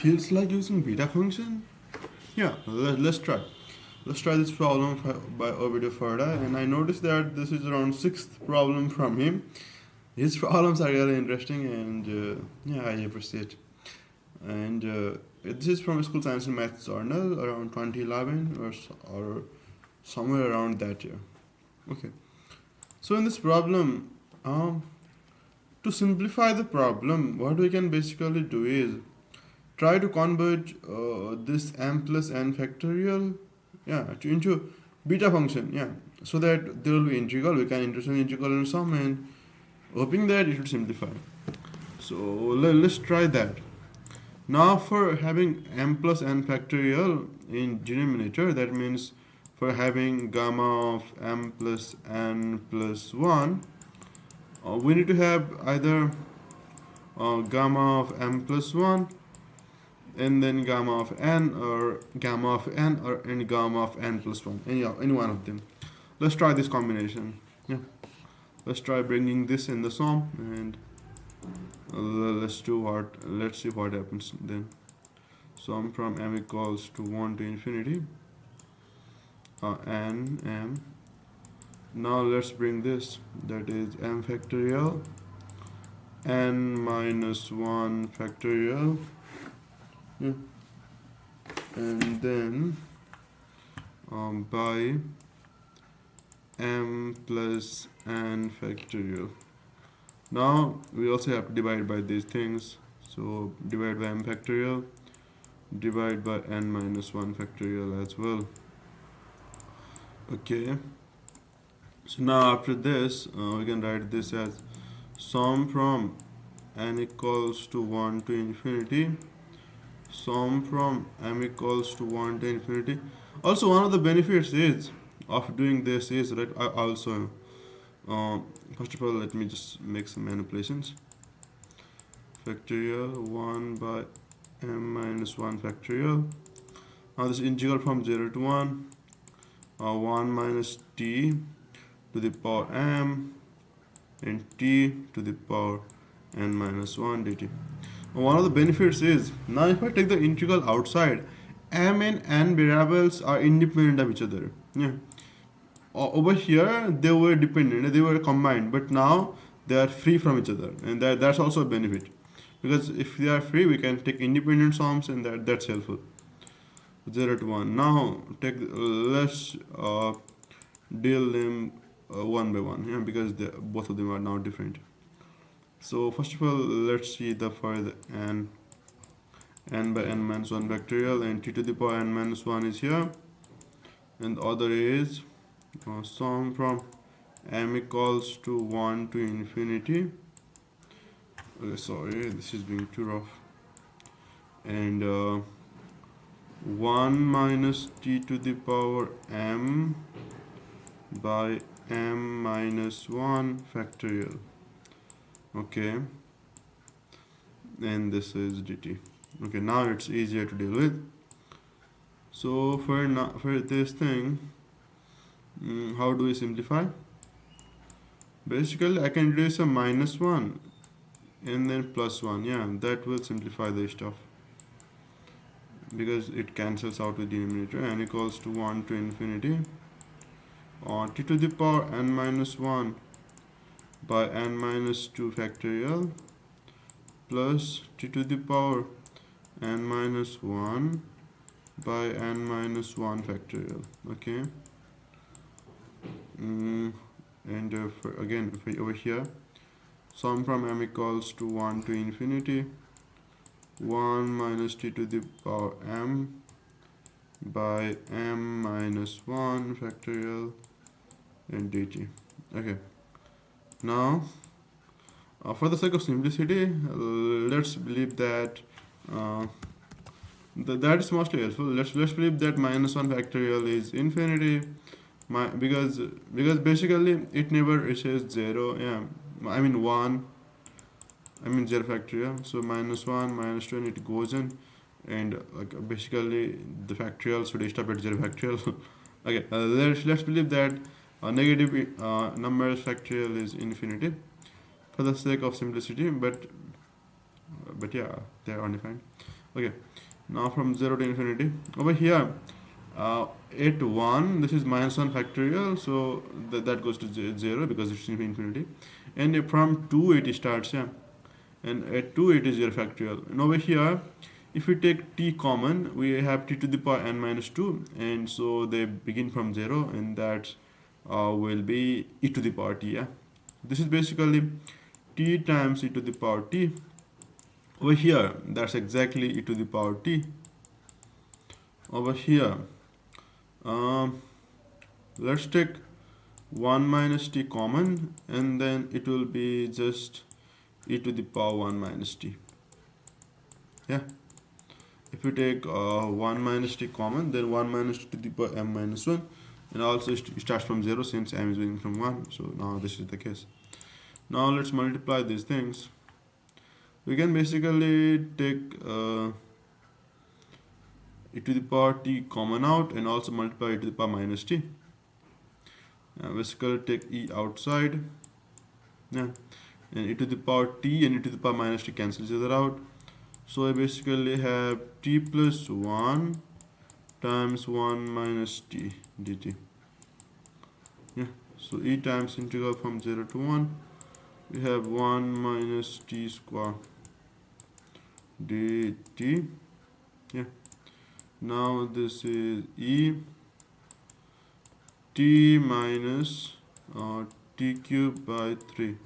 feels like using beta function? Yeah, let's try. Let's try this problem by Ovidiu Furdui, and I noticed that this is around sixth problem from him. His problems are really interesting, and yeah, I appreciate. And this is from School Science and Maths Journal around 2011 or somewhere around that year. Okay. So in this problem, to simplify the problem, what we can basically do is try to convert this m plus n factorial, into beta function, so that there will be integral. We can introduce integral and sum, and hoping that it will simplify. So let's try that. Now for having m plus n factorial in denominator, that means for having gamma of m plus n plus 1, we need to have either gamma of m plus 1 and then gamma of n or and gamma of n plus 1, any one of them. Let's try this combination. Let's try bringing this in the sum, and let's see what happens then. Sum from m equals to 1 to infinity n m. Now let's bring this, that is m factorial n minus 1 factorial, and then by m plus n factorial. Now we also have to divide by these things, so divide by m factorial, divide by n minus 1 factorial as well. Okay, so now after this we can write this as sum from n equals to 1 to infinity, sum from m equals to 1 to infinity. Also, one of the benefits is of doing this is that I also first of all, let me just make some manipulations. Factorial 1 by m minus 1 factorial. Now this integral from 0 to 1, 1 minus t to the power m and t to the power n minus 1 dt. One of the benefits is, now if I take the integral outside, m and n variables are independent of each other. Over here they were dependent, they were combined, but now they are free from each other, and that's also a benefit, because if they are free we can take independent sums, and that's helpful. 0 to 1. Now let's deal them one by one, because both of them are now different. So first of all, let's see for the n by n minus 1 factorial, and t to the power n minus 1 is here, and the other is sum from m equals to 1 to infinity. Okay, sorry, this is being too rough. And 1 minus t to the power m by m minus 1 factorial. Okay, and this is dt. Okay, now it's easier to deal with. So for this thing, how do we simplify? Basically I can reduce a minus 1 and then plus 1. That will simplify the stuff, because it cancels out with denominator. N equals to 1 to infinity t to the power n minus 1 by n minus 2 factorial plus t to the power n minus 1 by n minus 1 factorial. Okay, and over here, sum from m equals to 1 to infinity 1 minus t to the power m by m minus 1 factorial and dt. Okay, now for the sake of simplicity, let's believe that that is mostly helpful. Let's believe that minus 1 factorial is infinity, because basically it never reaches 0. I mean 1, I mean 0 factorial. So minus 1, minus 2, and it goes in, and basically the factorial should stop at 0 factorial. Okay, let's believe that negative numbers factorial is infinity for the sake of simplicity, but yeah, they're undefined. Okay, now from 0 to infinity. Over here, at 1, this is minus 1 factorial, so that goes to 0 because it's infinity. And from 2 it starts, yeah. And at 2 it is 0 factorial. And over here, if we take t common, we have t to the power n minus 2, and so they begin from 0, and that will be e to the power t, yeah. This is basically t times e to the power t. Over here, that's exactly e to the power t. Over here, um, let's take 1 minus t common, and then it will be just e to the power 1 minus t. Yeah. If you take 1 minus t common, then 1 minus t to the power m minus 1, and also it starts from 0 since m is going from 1. So now this is the case. Now let's multiply these things. We can basically take e to the power t common out and also multiply e to the power minus t. Basically take e outside, yeah, and e to the power t and e to the power minus t cancel each other out. So I basically have t plus 1 times 1 minus t dt. Yeah, so e times integral from 0 to 1, we have 1 minus t square dt. Yeah, now this is e t minus t cube by 3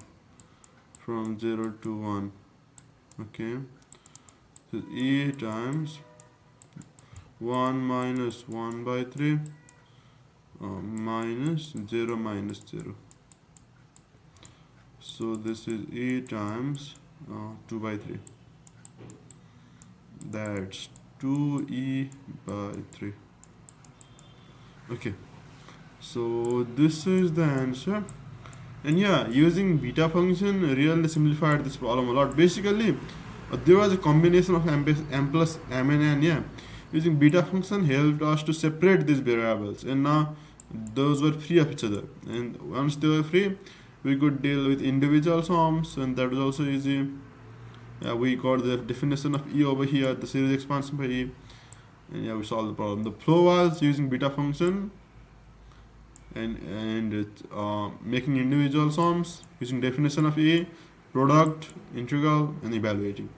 from 0 to 1. Okay, so e times 1 minus 1 by 3 minus 0 minus 0. So this is e times 2 by 3. That's 2e by 3. Okay, so this is the answer. And yeah, using beta function really simplified this problem a lot. Basically, there was a combination of m plus m and n. Yeah, using beta function helped us to separate these variables, and now those were free of each other. And once they were free, we could deal with individual sums, and that was also easy. We got the definition of e over here, the series expansion by e, and yeah, we solved the problem. The flow was using beta function and making individual sums using definition of e, product, integral, and evaluating.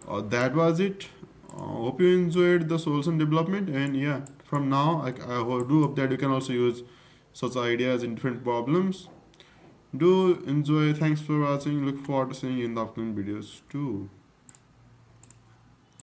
That was it. Hope you enjoyed the solution development, and yeah, from now I do hope that you can also use such ideas in different problems. Do enjoy. Thanks for watching. Look forward to seeing you in the upcoming videos too.